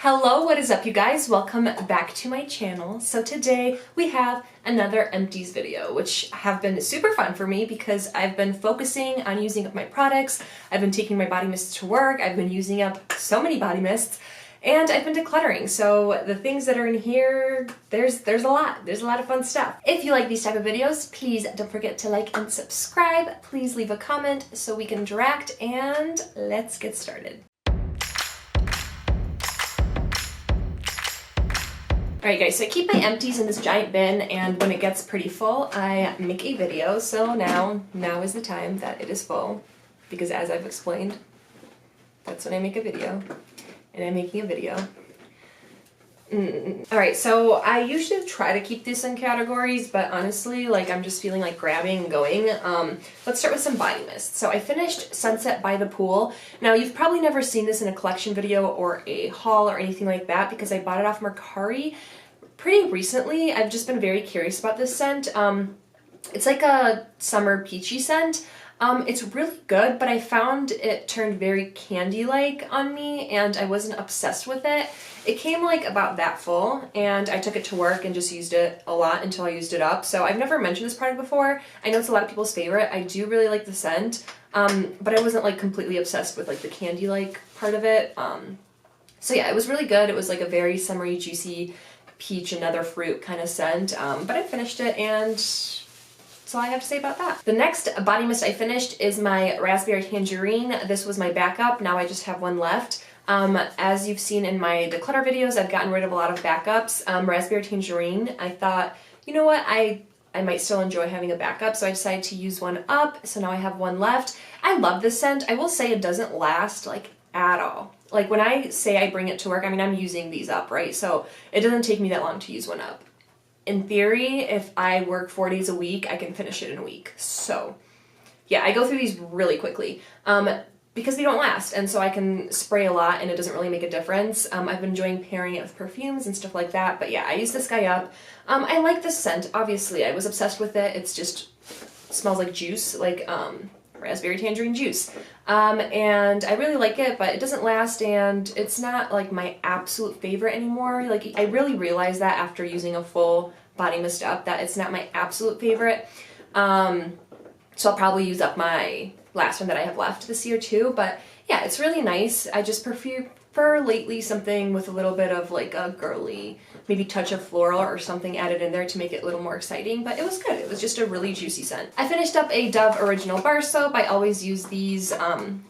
Hello, what is up you guys? Welcome back to my channel. So today we have another empties video, which have been super fun for me because I've been focusing on using up my products. I've been taking my body mists to work. I've been using up so many body mists and I've been decluttering. So the things that are in here, there's a lot. There's a lot of fun stuff. If you like these type of videos, please don't forget to like and subscribe. Please leave a comment so we can interact and let's get started. Alright guys, so I keep my empties in this giant bin, and when it gets pretty full, I make a video. So now is the time that it is full, because as I've explained, that's when I make a video, and I'm making a video. Alright, so I usually try to keep this in categories, but honestly, like, I'm just feeling like grabbing and going. Let's start with some body mist. So I finished Sunset by the Pool. Now, you've probably never seen this in a collection video or a haul or anything like that because I bought it off Mercari pretty recently. I've just been very curious about this scent. It's like a summer peachy scent. It's really good, but I found it turned very candy-like on me, and I wasn't obsessed with it. It came like about that full, and I took it to work and just used it a lot until I used it up. So I've never mentioned this product before. I know it's a lot of people's favorite. I do really like the scent, but I wasn't like completely obsessed with like the candy-like part of it. So yeah, it was really good. It was like a very summery, juicy peach, another fruit kind of scent, but I finished it, and that's all I have to say about that. The next body mist I finished is my Raspberry Tangerine. This was my backup. Now I just have one left. As you've seen in my declutter videos, I've gotten rid of a lot of backups. Raspberry Tangerine, I thought, you know what, I might still enjoy having a backup, so I decided to use one up, so now I have one left. I love this scent. I will say it doesn't last, like, at all. Like, when I say I bring it to work, I mean, I'm using these up, right? So it doesn't take me that long to use one up. In theory, if I work 4 days a week, I can finish it in a week. So yeah, I go through these really quickly because they don't last, and so I can spray a lot and it doesn't really make a difference. I've been enjoying pairing it with perfumes and stuff like that, but yeah, I use this guy up. I like this scent, obviously. I was obsessed with it. It's just, it smells like juice, like raspberry tangerine juice. And I really like it, but it doesn't last, and it's not like my absolute favorite anymore. Like, I really realized that after using a full body mist up, that it's not my absolute favorite. So I'll probably use up my last one that I have left this year too, but yeah, it's really nice. I just prefer lately something with a little bit of like a girly, maybe touch of floral or something added in there to make it a little more exciting, but it was good. It was just a really juicy scent. I finished up a Dove Original Bar Soap. I always use these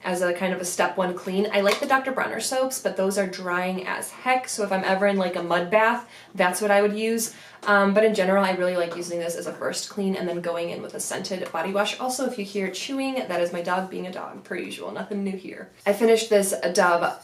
as a kind of a step one clean. I like the Dr. Bronner soaps, but those are drying as heck, so if I'm ever in like a mud bath, that's what I would use. But in general, I really like using this as a first clean and then going in with a scented body wash. Also, if you hear chewing, that is my dog being a dog, per usual. Nothing new here. I finished this Dove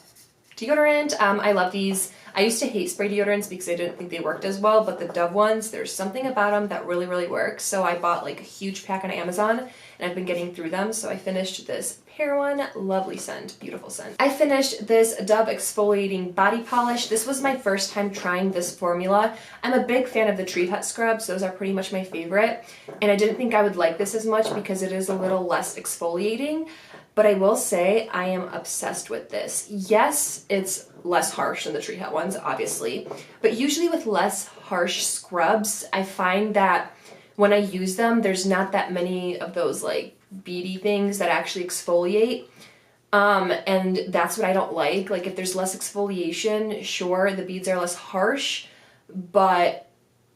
deodorant. I love these. I used to hate spray deodorants because I didn't think they worked as well, but the Dove ones, there's something about them that really, really works. So I bought like a huge pack on Amazon, and I've been getting through them. So I finished this pear one. Lovely scent. Beautiful scent. I finished this Dove Exfoliating Body Polish. This was my first time trying this formula. I'm a big fan of the Tree Hut scrubs. Those are pretty much my favorite. And I didn't think I would like this as much because it is a little less exfoliating. But I will say I am obsessed with this. Yes, it's less harsh than the Tree Hut ones, obviously. But usually with less harsh scrubs, I find that when I use them, there's not that many of those like beady things that actually exfoliate. And that's what I don't like. Like, if there's less exfoliation, sure, the beads are less harsh, but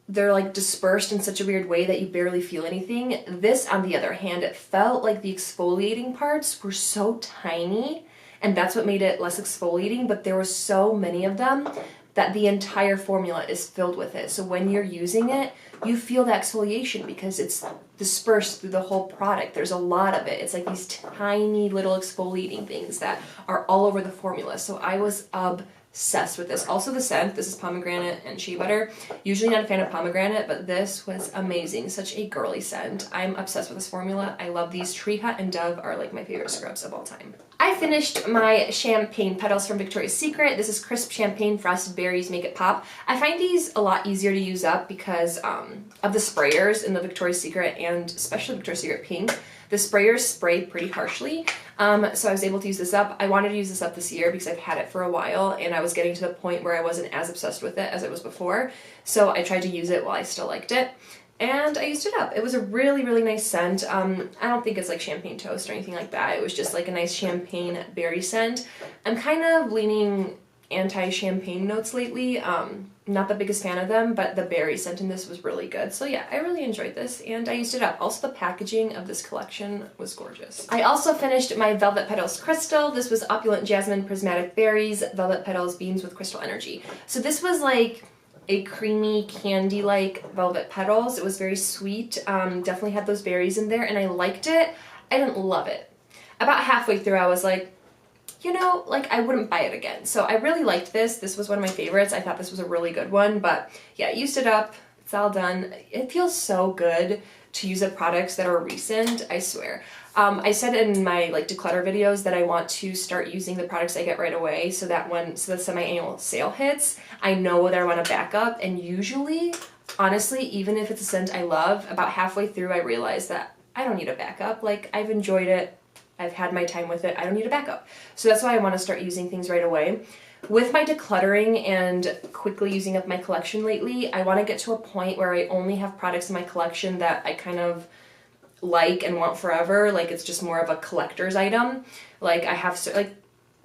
they're like dispersed in such a weird way that you barely feel anything. This, on the other hand, it felt like the exfoliating parts were so tiny, and that's what made it less exfoliating, but there were so many of them that the entire formula is filled with it. So when you're using it, you feel that exfoliation because it's dispersed through the whole product. There's a lot of it. It's like these tiny little exfoliating things that are all over the formula. So I was obsessed with this. Also the scent, this is pomegranate and shea butter. Usually not a fan of pomegranate, but this was amazing. Such a girly scent. I'm obsessed with this formula. I love these. Tree Hut and Dove are like my favorite scrubs of all time. I finished my champagne petals from Victoria's Secret. This is crisp champagne frosted berries, make it pop. I find these a lot easier to use up because of the sprayers in the Victoria's Secret and especially Victoria's Secret Pink. The sprayers spray pretty harshly, so I was able to use this up. I wanted to use this up this year because I've had it for a while and I was getting to the point where I wasn't as obsessed with it as I was before. So I tried to use it while I still liked it. And I used it up. It was a really, really nice scent. I don't think it's like champagne toast or anything like that. It was just like a nice champagne berry scent. I'm kind of leaning anti-champagne notes lately. Not the biggest fan of them, but the berry scent in this was really good. So yeah, I really enjoyed this and I used it up. Also, the packaging of this collection was gorgeous. I also finished my Velvet Petals Crystal. This was Opulent Jasmine Prismatic Berries, Velvet Petals Beams with Crystal Energy. So this was like a creamy candy-like velvet petals. It was very sweet. Definitely had those berries in there and I liked it. I didn't love it. About halfway through I was like, you know, like I wouldn't buy it again. So I really liked this. This was one of my favorites. I thought this was a really good one, but yeah, used it up. It's all done. It feels so good to use up products that are recent, I swear. I said in my like declutter videos that I want to start using the products I get right away so that when the semi-annual sale hits, I know whether I want to back up. And usually, honestly, even if it's a scent I love, about halfway through I realize that I don't need a backup. Like I've enjoyed it. I've had my time with it. I don't need a backup. So that's why I want to start using things right away. With my decluttering and quickly using up my collection lately, I want to get to a point where I only have products in my collection that I kind of like and want forever. Like it's just more of a collector's item. Like I have like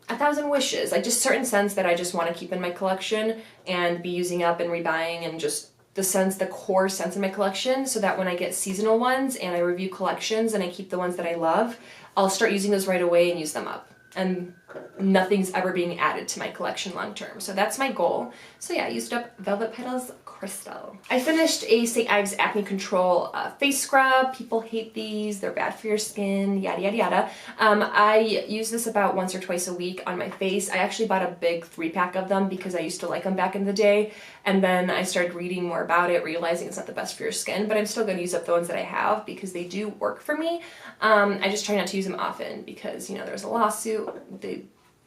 1,000 wishes, like just certain scents that I just want to keep in my collection and be using up and rebuying, and just the scents, the core scents in my collection, so that when I get seasonal ones and I review collections and I keep the ones that I love, I'll start using those right away and use them up. And nothing's ever being added to my collection long term. So that's my goal. So yeah, I used up Velvet Petals Crystal. I finished a St. Ives Acne Control face scrub. People hate these. They're bad for your skin, yada, yada, yada. I use this about once or twice a week on my face. I actually bought a big 3-pack of them because I used to like them back in the day. And then I started reading more about it, realizing it's not the best for your skin, but I'm still going to use up the ones that I have because they do work for me. I just try not to use them often because, you know, there's a lawsuit.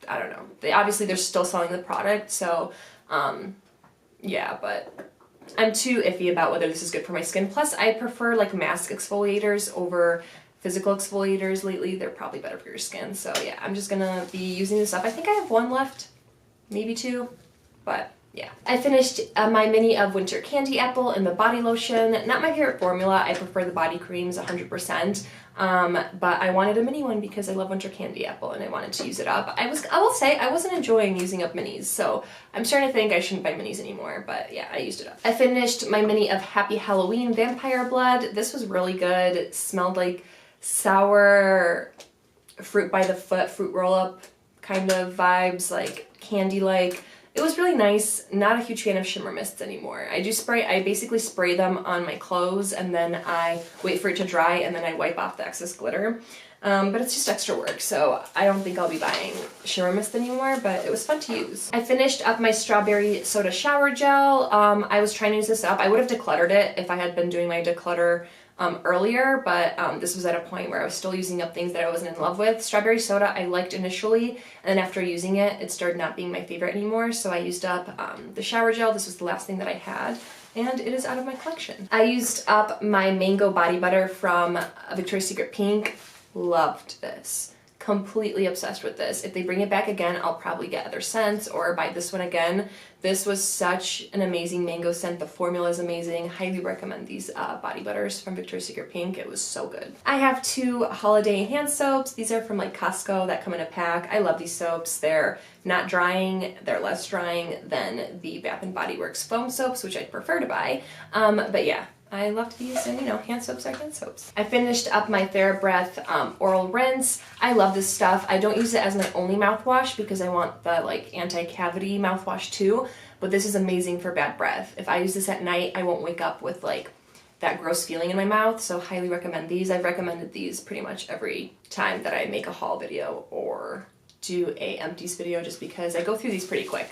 I don't know. They're still selling the product, so yeah, but I'm too iffy about whether this is good for my skin. Plus, I prefer like mask exfoliators over physical exfoliators lately. They're probably better for your skin. So yeah, I'm just gonna be using this up. I think I have one left, but yeah. I finished my mini of Winter Candy Apple in the body lotion. Not my favorite formula. I prefer the body creams 100%. But I wanted a mini one because I love Winter Candy Apple and I wanted to use it up. I will say I wasn't enjoying using up minis, so I'm starting to think I shouldn't buy minis anymore, but yeah, I used it up. I finished my mini of Happy Halloween Vampire Blood. This was really good. It smelled like sour fruit by the foot, fruit roll-up kind of vibes, like candy-like. It was really nice. Not a huge fan of shimmer mists anymore. I basically spray them on my clothes and then I wait for it to dry and then I wipe off the excess glitter. But it's just extra work, so I don't think I'll be buying shimmer mist anymore, but it was fun to use. I finished up my strawberry soda shower gel. I was trying to use this up. I would have decluttered it if I had been doing my declutter earlier, but this was at a point where I was still using up things that I wasn't in love with. Strawberry soda I liked initially, and then after using it, it started not being my favorite anymore, so I used up the shower gel. This was the last thing that I had, and it is out of my collection. I used up my mango body butter from Victoria's Secret Pink. Loved this. Completely obsessed with this. If they bring it back again, I'll probably get other scents or buy this one again. This was such an amazing mango scent. The formula is amazing. Highly recommend these body butters from Victoria's Secret Pink. It was so good. I have 2 holiday hand soaps. These are from like Costco that come in a pack. I love these soaps. They're not drying. They're less drying than the Bath & Body Works foam soaps, which I'd prefer to buy. But yeah. I loved these, and you know, hand soaps are hand soaps. I finished up my Thera Breath Oral Rinse. I love this stuff. I don't use it as my only mouthwash because I want the like anti-cavity mouthwash too, but this is amazing for bad breath. If I use this at night, I won't wake up with like that gross feeling in my mouth, so highly recommend these. I've recommended these pretty much every time that I make a haul video or do a empties video just because I go through these pretty quick,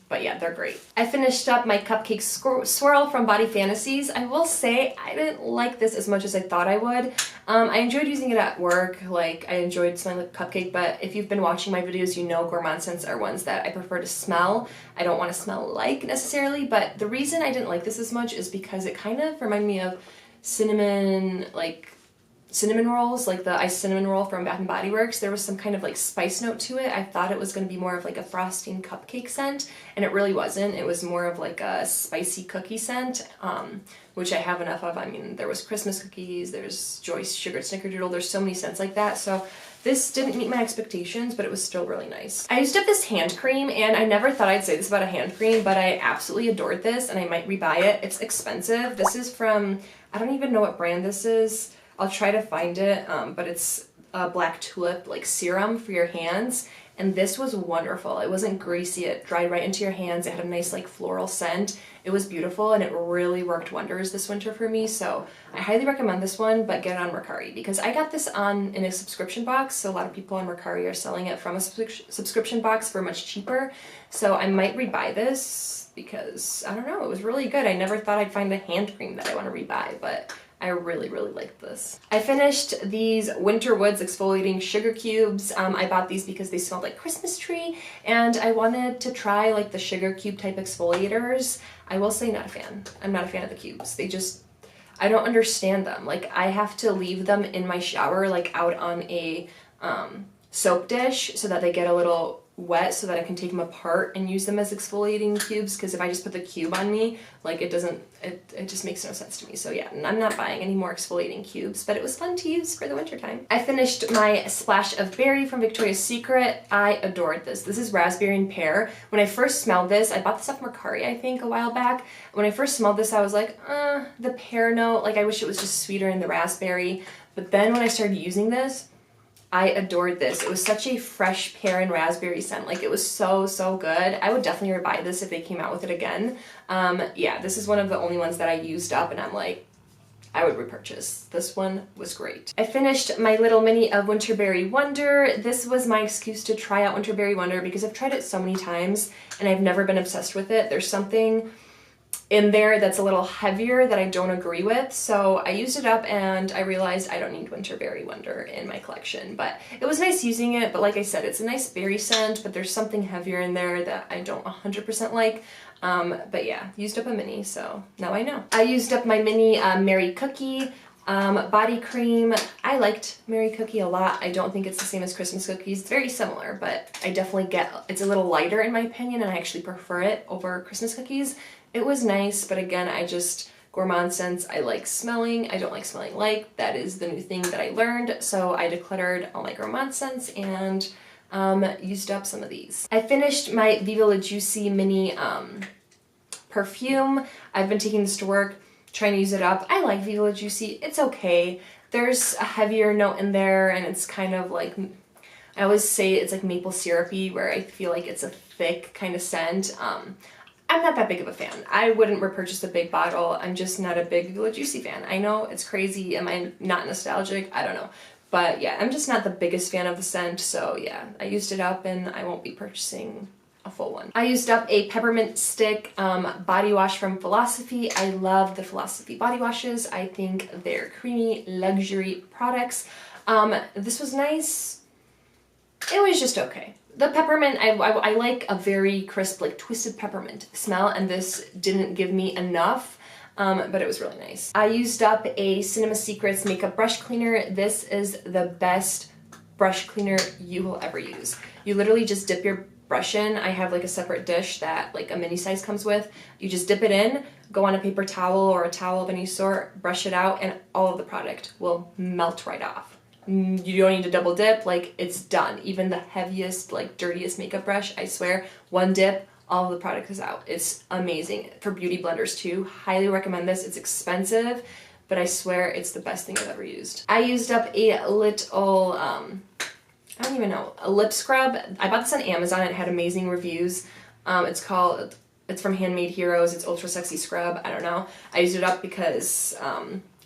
but yeah, they're great. I finished up my Cupcakes Swirl from Body Fantasies. I will say I didn't like this as much as I thought I would. I enjoyed using it at work, like I enjoyed smelling like a cupcake, but if you've been watching my videos, you know gourmand scents are ones that I prefer to smell. I don't want to smell like necessarily, but the reason I didn't like this as much is because it kind of reminded me of cinnamon rolls, like the iced cinnamon roll from Bath & Body Works. There was some kind of like spice note to it. I thought it was going to be more of like a frosting cupcake scent, and it really wasn't. It was more of like a spicy cookie scent, which I have enough of. I mean, there was Christmas cookies, there's Joyce sugared snickerdoodle, there's so many scents like that. So this didn't meet my expectations, but it was still really nice. I used up this hand cream, and I never thought I'd say this about a hand cream, but I absolutely adored this, and I might rebuy it. It's expensive. This is from, I don't even know what brand this is. I'll try to find it, but it's a black tulip like serum for your hands, and this was wonderful. It wasn't greasy, it dried right into your hands. It had a nice like floral scent. It was beautiful, and it really worked wonders this winter for me, so I highly recommend this one, but get it on Mercari because I got this in a subscription box, so a lot of people on Mercari are selling it from a subscription box for much cheaper, so I might rebuy this because, I don't know, it was really good. I never thought I'd find a hand cream that I want to rebuy, but I really, really liked this. I finished these Winter Woods exfoliating sugar cubes. I bought these because they smelled like Christmas tree, and I wanted to try like the sugar cube type exfoliators. I will say not a fan. I'm not a fan of the cubes. They just, I don't understand them. Like I have to leave them in my shower, like out on a soap dish so that they get a little wet so that I can take them apart and use them as exfoliating cubes, because if I just put the cube on me, like it just makes no sense to me. So yeah, I'm not buying any more exfoliating cubes, but it was fun to use for the winter time. I finished my Splash of Berry from Victoria's Secret. I adored this. This is raspberry and pear. When I first smelled this, I bought this off Mercari, I think, a while back. When I first smelled this, I was like, the pear note, like I wish it was just sweeter in the raspberry. But then when I started using this, I adored this. It was such a fresh pear and raspberry scent. Like it was so, so good. I would definitely rebuy this if they came out with it again. Yeah, this is one of the only ones that I used up and I'm like, I would repurchase. This one was great. I finished my little mini of Winterberry Wonder. This was my excuse to try out Winterberry Wonder because I've tried it so many times and I've never been obsessed with it. There's something in there that's a little heavier that I don't agree with, so I used it up and I realized I don't need Winterberry Wonder in my collection, but it was nice using it. But like I said, it's a nice berry scent, but there's something heavier in there that I don't 100% like. But yeah, used up a mini, so now I know. I used up my mini Mary Cookie body cream. I liked Mary Cookie a lot. I don't think it's the same as Christmas cookies. It's very similar, but I definitely it's a little lighter in my opinion, and I actually prefer it over Christmas cookies. It was nice, but again, gourmand scents I like smelling. I don't like smelling like. That is the new thing that I learned, so I decluttered all my gourmand scents and used up some of these. I finished my Viva La Juicy mini perfume. I've been taking this to work, trying to use it up. I like Viva La Juicy. It's okay. There's a heavier note in there, and it's kind of like, I always say it's like maple syrupy, where I feel like it's a thick kind of scent. I'm not that big of a fan. I wouldn't repurchase a big bottle. I'm just not a big Viva La Juicy fan. I know it's crazy. Am I not nostalgic? I don't know. But yeah, I'm just not the biggest fan of the scent, so yeah, I used it up and I won't be purchasing a full one. I used up a peppermint stick body wash from Philosophy. I love the Philosophy body washes. I think they're creamy luxury products. This was nice. It was just okay. The peppermint, I like a very crisp, like twisted peppermint smell, and this didn't give me enough, but it was really nice. I used up a Cinema Secrets makeup brush cleaner. This is the best brush cleaner you will ever use. You literally just dip your brush in. I have like a separate dish that like a mini size comes with. You just dip it in, go on a paper towel or a towel of any sort, brush it out, and all of the product will melt right off. You don't need to double dip, like it's done. Even the heaviest, like dirtiest makeup brush, I swear, one dip, all of the product is out. It's amazing. For beauty blenders too, highly recommend this. It's expensive, but I swear it's the best thing I've ever used. I used up a little, I don't even know, a lip scrub. I bought this on Amazon. It had amazing reviews. It's from Handmade Heroes. It's Ultra Sexy Scrub. I don't know. I used it up because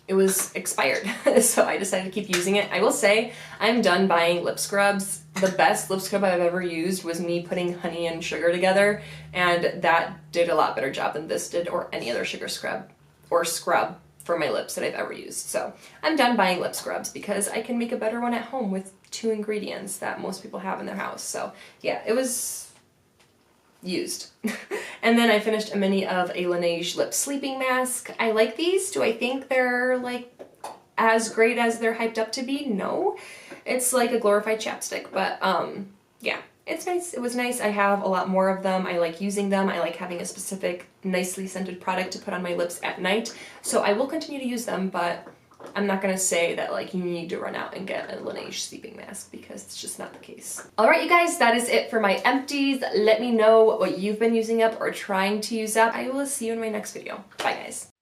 it was expired. So I decided to keep using it. I will say I'm done buying lip scrubs. The best lip scrub I've ever used was me putting honey and sugar together, and that did a lot better job than this did or any other sugar scrub or scrub for my lips that I've ever used. So I'm done buying lip scrubs because I can make a better one at home with 2 ingredients that most people have in their house. So yeah, it was used. And then I finished a mini of a Laneige lip sleeping mask. I like these. Do I think they're like as great as they're hyped up to be? No. It's like a glorified chapstick, but yeah, it's nice. It was nice. I have a lot more of them. I like using them. I like having a specific nicely scented product to put on my lips at night. So I will continue to use them, but I'm not gonna say that like you need to run out and get a Laneige sleeping mask because it's just not the case. All right, you guys, that is it for my empties. Let me know what you've been using up or trying to use up. I will see you in my next video. Bye, guys.